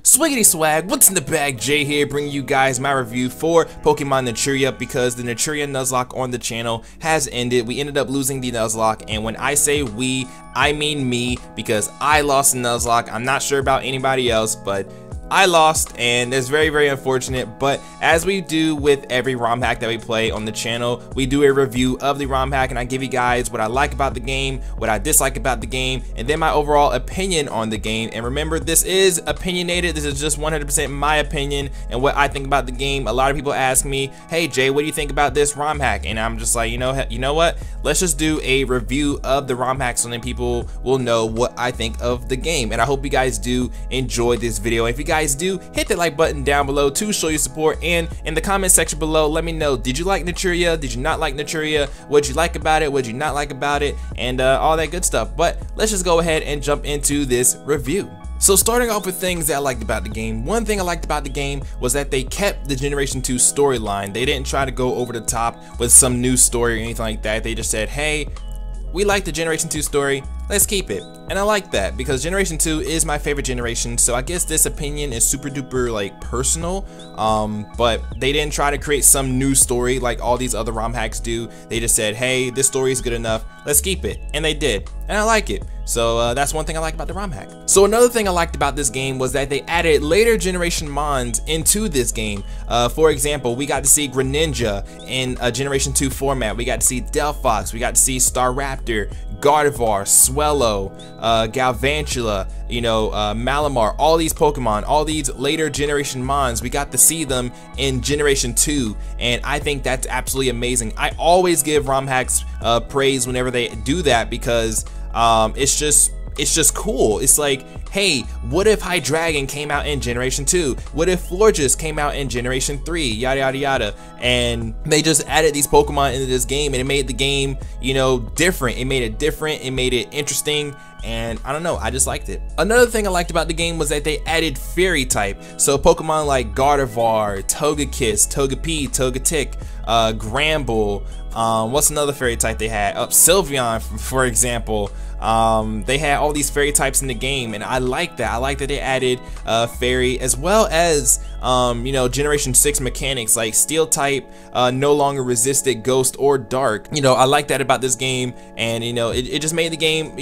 Swiggity swag, what's in the bag? Jay here, bringing you guys my review for Pokemon Naturia because the Naturia Nuzlocke on the channel has ended. We ended up losing the Nuzlocke, and when I say we, I mean me, because I lost the Nuzlocke. I'm not sure about anybody else, but I lost, and it's very unfortunate. But as we do with every ROM hack that we play on the channel, we do a review of the ROM hack, and I give you guys what I like about the game, what I dislike about the game, and then my overall opinion on the game. And remember, this is opinionated. This is just 100% my opinion and what I think about the game. A lot of people ask me, hey Jay, what do you think about this ROM hack? And I'm just like, you know what? Let's just do a review of the ROM hack so then people will know what I think of the game. And I hope you guys do enjoy this video. If you guys do, hit the like button down below to show your support, and in the comment section below, let me know, did you like Naturia? Did you not like Naturia? What'd you like about it? What'd you not like about it? And all that good stuff. But let's just go ahead and jump into this review. So starting off with things that I liked about the game, one thing I liked about the game was that they kept the Generation 2 storyline. They didn't try to go over the top with some new story or anything like that. They just said, hey, we like the Generation 2 story, let's keep it. And I like that because Generation 2 is my favorite generation, so I guess this opinion is super duper like personal, but they didn't try to create some new story like all these other ROM hacks do. They just said, hey, this story is good enough, let's keep it. And they did, and I like it. So that's one thing I like about the ROM hack. So another thing I liked about this game was that they added later generation mons into this game. For example, we got to see Greninja in a Generation 2 format. We got to see Delphox, we got to see Staraptor, Gardevoir, Swellow, Galvantula, Malamar, all these Pokemon, all these later generation mons, we got to see them in Generation 2, and I think that's absolutely amazing. I always give ROM hacks praise whenever they do that because it's just cool. It's like, hey, what if Hydreigon came out in Generation 2? What if Florges came out in Generation 3? Yada yada yada. And they just added these Pokemon into this game, and it made the game, different. It made it different, it made it interesting, and I don't know, I just liked it. Another thing I liked about the game was that they added fairy type. So Pokemon like Gardevoir, Togekiss, Togepi, Togetic, Gramble, what's another fairy type they had? Sylveon, for example. They had all these fairy types in the game, and I like that. I like that they added fairy, as well as Generation 6 mechanics like steel type no longer resisted ghost or dark. I like that about this game, and it just made the game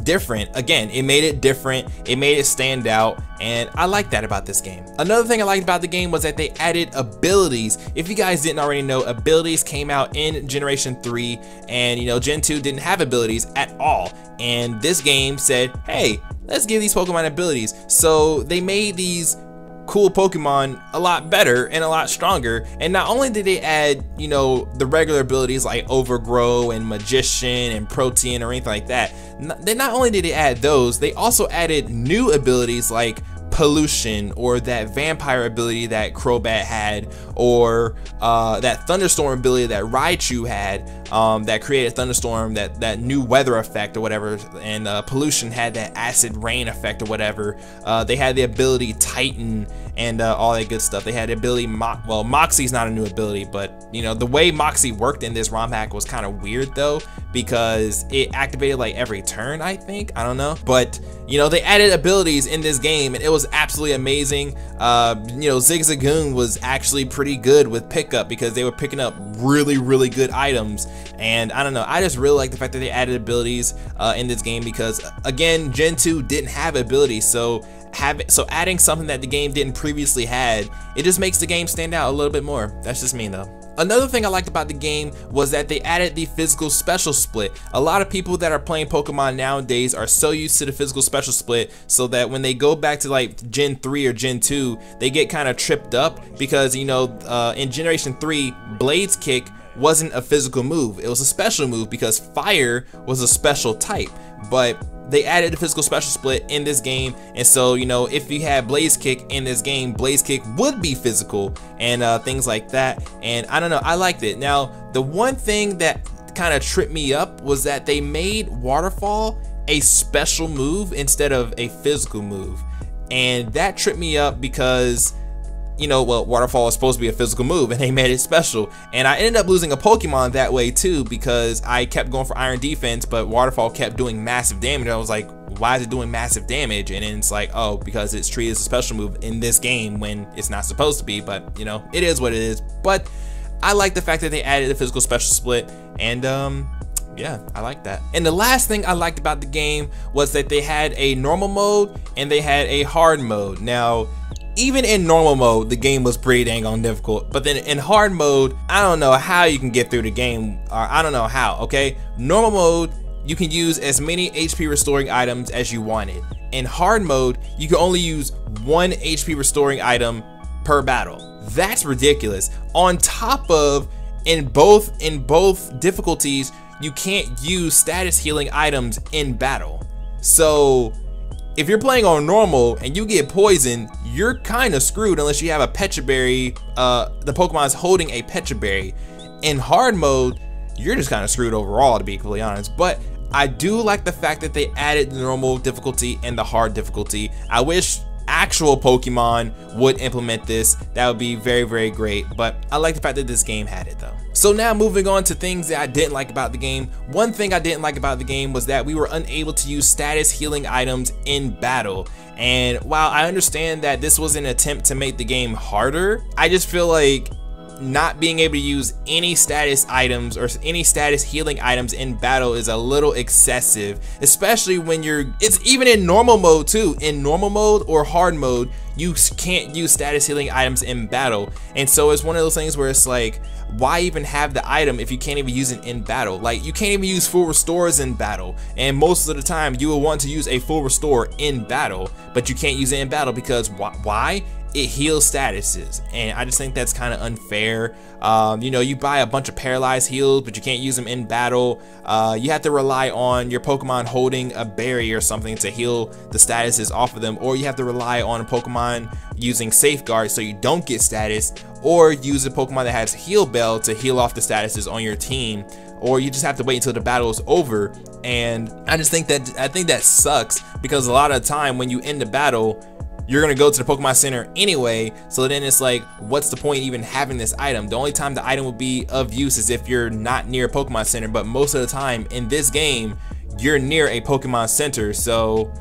different. Again, it made it different, it made it stand out, and I like that about this game. Another thing I liked about the game was that they added abilities. If you guys didn't already know, abilities came out in Generation 3, and Gen 2 didn't have abilities at all, and this game said, hey, let's give these Pokemon abilities. So they made these cool Pokemon a lot better and a lot stronger. And not only did they add the regular abilities like Overgrow and Magician and Protean or anything like that, not only did they add those, they also added new abilities like Pollution, or that vampire ability that Crobat had, or that thunderstorm ability that Raichu had, that created thunderstorm, that new weather effect or whatever, and Pollution had that acid rain effect or whatever. They had the ability Titan and all that good stuff. They had the ability Moxie's not a new ability, but the way Moxie worked in this ROM hack was kind of weird though, because it activated like every turn, I think. I don't know, but they added abilities in this game, and it was absolutely amazing. Zigzagoon was actually pretty good with pickup because they were picking up really good items, and I don't know, I just really like the fact that they added abilities in this game, because again, Gen 2 didn't have abilities, so adding something that the game didn't previously had, it just makes the game stand out a little bit more. That's just me though. Another thing I liked about the game was that they added the physical special split. A lot of people that are playing Pokemon nowadays are so used to the physical special split, so that when they go back to like Gen 3 or Gen 2, they get kind of tripped up because in Generation 3, Blaze Kick wasn't a physical move, it was a special move because fire was a special type. But they added the physical special split in this game, and so if you had Blaze Kick in this game, Blaze Kick would be physical and things like that. And I don't know, I liked it. Now the one thing that kind of tripped me up was that they made Waterfall a special move instead of a physical move, and that tripped me up because Waterfall is supposed to be a physical move, and they made it special. And I ended up losing a Pokemon that way too, because I kept going for Iron Defense, but Waterfall kept doing massive damage. I was like, why is it doing massive damage? And then it's like, oh, because it's treated as a special move in this game when it's not supposed to be, but you know, it is what it is. But I like the fact that they added a physical special split, and yeah, I like that. And the last thing I liked about the game was that they had a normal mode and they had a hard mode. Now, even in normal mode, the game was pretty dang on difficult, but then in hard mode, I don't know how you can get through the game, or I don't know how, okay? Normal mode, you can use as many HP restoring items as you wanted. In hard mode, you can only use 1 HP restoring item per battle. That's ridiculous. On top of, in both difficulties, you can't use status healing items in battle. So if you're playing on normal and you get poisoned, you're kind of screwed unless you have a Pecha Berry. The Pokemon is holding a Pecha Berry. In hard mode, you're just kind of screwed overall, to be completely honest. But I do like the fact that they added the normal difficulty and the hard difficulty. I wish actual Pokemon would implement this. That would be very, very great. But I like the fact that this game had it though. So now moving on to things that I didn't like about the game. One thing I didn't like about the game was that we were unable to use status healing items in battle. And while I understand that this was an attempt to make the game harder, I just feel like not being able to use any status items or any status healing items in battle is a little excessive, especially when it's even in normal mode too. In normal mode or hard mode, you can't use status healing items in battle. And so it's one of those things where it's like, why even have the item if you can't even use it in battle? Like, you can't even use full restores in battle, and most of the time you will want to use a full restore in battle, but you can't use it in battle because why? It heals statuses, and I just think that's kind of unfair. You know, you buy a bunch of paralyzed heals, but you can't use them in battle. You have to rely on your Pokemon holding a berry or something to heal the statuses off of them, or you have to rely on a Pokemon using safeguard so you don't get status, or use a Pokemon that has heal bell to heal off the statuses on your team, or you just have to wait until the battle is over. And I think that sucks, because a lot of the time when you end the battle, you're gonna go to the Pokemon Center anyway, so then it's like, what's the point even having this item? The only time the item will be of use is if you're not near a Pokemon Center, but most of the time in this game, you're near a Pokemon Center. So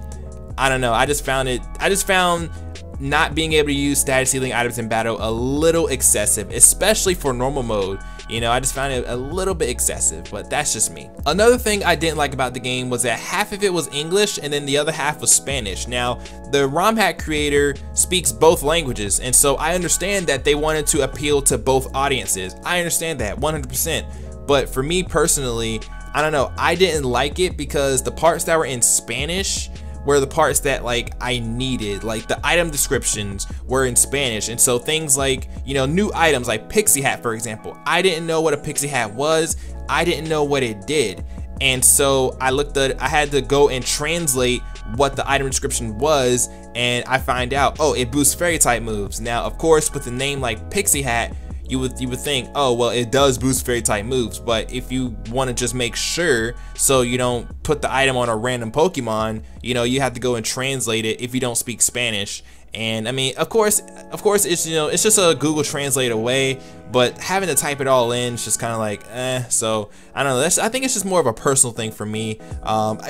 I don't know, I just found not being able to use status healing items in battle a little excessive, especially for normal mode. You know, I just found it a little bit excessive, but that's just me. Another thing I didn't like about the game was that half of it was English and then the other half was Spanish. Now, the ROM hack creator speaks both languages, and so I understand that they wanted to appeal to both audiences. I understand that 100%, but for me personally, I don't know, I didn't like it because the parts that were in Spanish were the parts that like I needed. Like, the item descriptions were in Spanish, and so things like, you know, new items like Pixie Hat, for example, I didn't know what a Pixie Hat was. I didn't know what it did, and so I had to go and translate what the item description was, and I find out, oh, it boosts fairy type moves. Now, of course, with a name like Pixie Hat, you would think, oh, well, it does boost fairy type moves, but if you want to just make sure so you don't put the item on a random Pokemon, you know, you have to go and translate it if you don't speak Spanish. And I mean, of course it's, you know, it's just a Google Translate away, but having to type it all in is just kind of like, so I don't know, I think it's just more of a personal thing for me.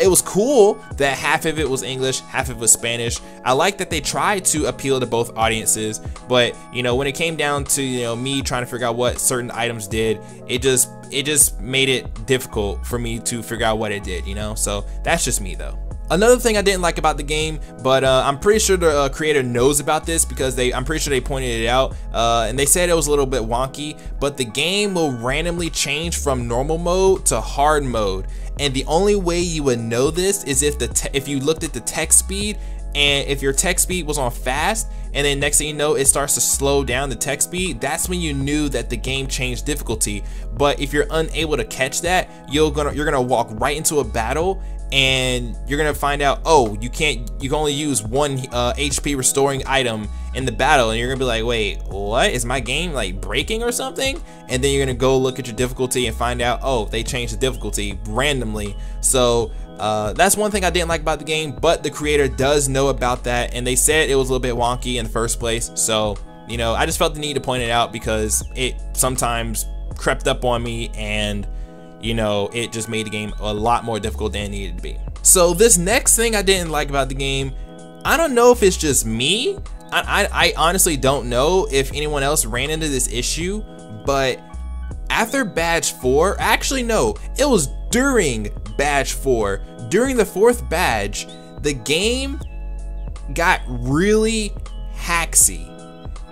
It was cool that half of it was English, half of it was Spanish. I like that they tried to appeal to both audiences, but you know, when it came down to, you know, me trying to figure out what certain items did, it just made it difficult for me to figure out what it did, you know. So that's just me though. Another thing I didn't like about the game, but I'm pretty sure the creator knows about this because I'm pretty sure they pointed it out, and they said it was a little bit wonky, but the game will randomly change from normal mode to hard mode, and the only way you would know this is if you looked at the text speed, and if your text speed was on fast, and then next thing you know it starts to slow down the text speed, that's when you knew that the game changed difficulty. But if you're unable to catch that, you're gonna walk right into a battle, and you're gonna find out, oh, you can only use 1 HP restoring item in the battle, and you're gonna be like, wait, what? Is my game like breaking or something? And then you're gonna go look at your difficulty and find out, oh, they changed the difficulty randomly. So that's one thing I didn't like about the game, but the creator does know about that, and they said it was a little bit wonky in the first place. So, you know, I just felt the need to point it out because it sometimes crept up on me, and you know, it just made the game a lot more difficult than it needed to be. So this next thing I didn't like about the game, I don't know if it's just me. I honestly don't know if anyone else ran into this issue, but after badge 4, actually no, it was during badge 4, during the 4th badge, the game got really hacksy.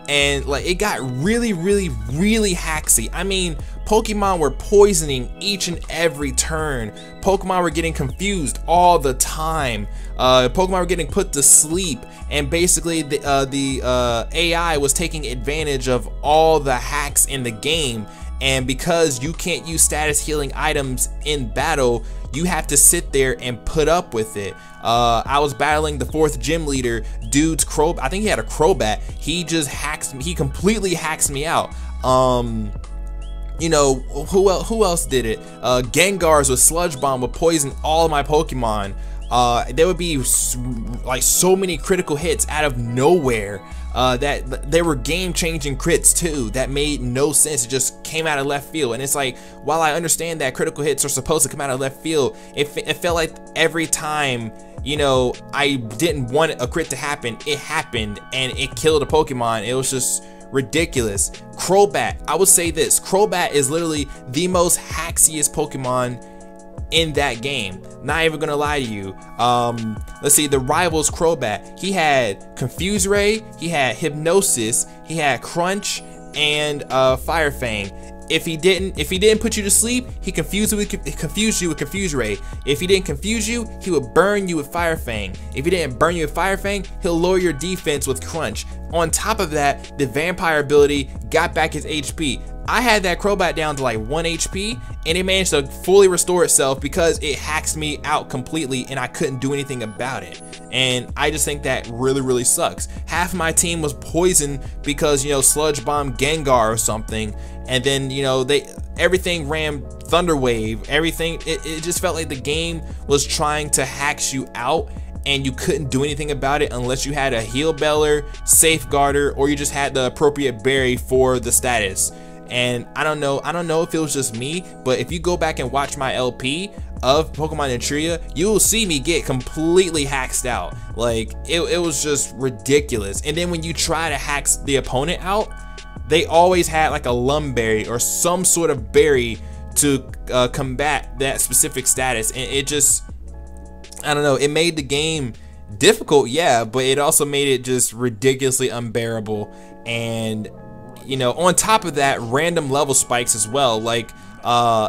And like it got really hacksy. I mean, Pokemon were poisoning each and every turn. Pokemon were getting confused all the time. Pokemon were getting put to sleep, and basically the AI was taking advantage of all the hacks in the game. And because you can't use status healing items in battle, you have to sit there and put up with it. I was battling the 4th gym leader, dude's I think he had a Crobat. He just hacks me, he completely hacks me out. You know, who else did it? Gengars with Sludge Bomb would poison all of my Pokemon. There would be like so many critical hits out of nowhere. That there were game-changing crits too that made no sense. It just came out of left field, and it's like, while I understand that critical hits are supposed to come out of left field, it felt like every time, you know, I didn't want a crit to happen, it happened and it killed a Pokemon. It was just ridiculous. Crobat, I would say this, Crobat is literally the most haxiest Pokemon in that game. Not even gonna lie to you. Let's see, the rivals Crobat, he had Confuse Ray, he had Hypnosis, he had Crunch, and Fire Fang. If he didn't put you to sleep, he confused you with Confuse Ray. If he didn't confuse you, he would burn you with Fire Fang. If he didn't burn you with Fire Fang, he'll lower your defense with Crunch. On top of that, the Vampire ability got back his HP. I had that Crobat down to like 1 HP, and it managed to fully restore itself because it hacks me out completely and I couldn't do anything about it. And I just think that really sucks. Half my team was poisoned because, you know, Sludge Bomb Gengar or something, and then, you know, everything ran Thunder Wave, everything. It just felt like the game was trying to hack you out, and you couldn't do anything about it unless you had a Heal Beller, Safeguarder, or you just had the appropriate berry for the status. And I don't know if it was just me, but if you go back and watch my LP of Pokemon Naturia, you will see me get completely hacked out. Like it was just ridiculous. And then when you try to hack the opponent out, they always had like a Lumberry or some sort of berry to combat that specific status, and it just, I don't know, it made the game difficult, yeah, but it also made it just ridiculously unbearable. And you know, on top of that, random level spikes as well. Like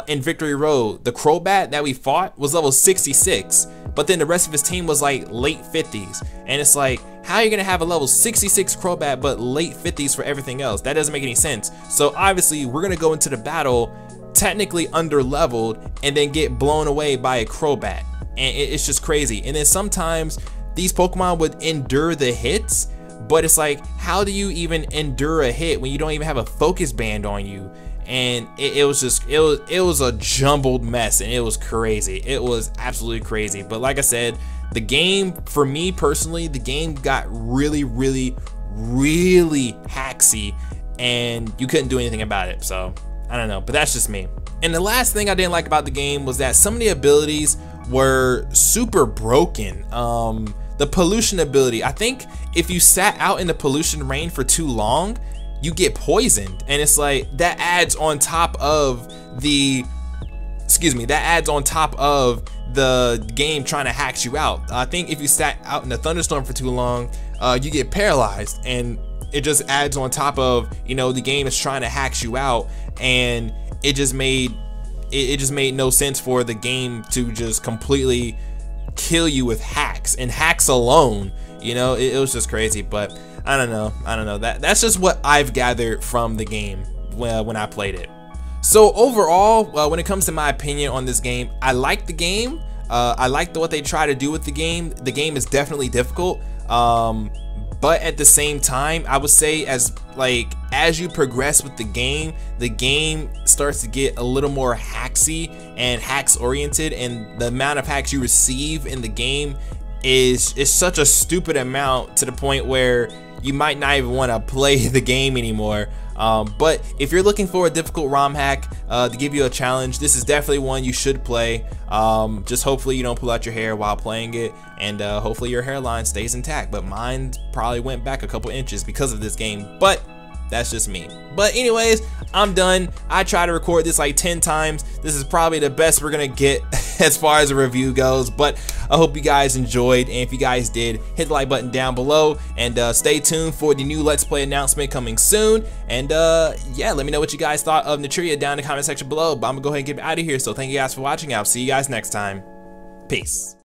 in Victory Road, the Crobat that we fought was level 66, but then the rest of his team was like late 50s. And it's like, how are you gonna have a level 66 Crobat but late 50s for everything else? That doesn't make any sense. So obviously we're gonna go into the battle technically under leveled and then get blown away by a Crobat. And it's just crazy. And then sometimes these Pokemon would endure the hits, but it's like, how do you even endure a hit when you don't even have a focus band on you? And it was just, it was a jumbled mess, and it was crazy. It was absolutely crazy. But like I said, the game, for me personally, the game got really hacksy, and you couldn't do anything about it. So I don't know, but that's just me. And the last thing I didn't like about the game was that some of the abilities were super broken. The pollution ability, I think if you sat out in the pollution rain for too long, you get poisoned. And it's like, that adds on top of the, that adds on top of the game trying to hack you out. I think if you sat out in a thunderstorm for too long, you get paralyzed, and it just adds on top of, you know, the game is trying to hack you out, and it just made no sense for the game to just completely kill you with hacks and hacks alone. You know, it was just crazy. But I don't know, that's just what I've gathered from the game when I played it. So overall, when it comes to my opinion on this game, I like the game. I like what they try to do with the game. The game is definitely difficult, but at the same time, I would say as you progress with the game starts to get a little more hacksy and hacks oriented, and the amount of hacks you receive in the game is such a stupid amount, to the point where you might not even want to play the game anymore. But if you're looking for a difficult ROM hack to give you a challenge, this is definitely one you should play. Just hopefully you don't pull out your hair while playing it, and hopefully your hairline stays intact. But mine probably went back a couple inches because of this game, but that's just me. But anyways, I'm done. I tried to record this like 10 times. This is probably the best we're gonna get as far as a review goes, but I hope you guys enjoyed, and if you guys did, hit the like button down below, and stay tuned for the new Let's Play announcement coming soon. And yeah, let me know what you guys thought of Naturia down in the comment section below. But I'm gonna go ahead and get out of here, so thank you guys for watching. I'll see you guys next time. Peace.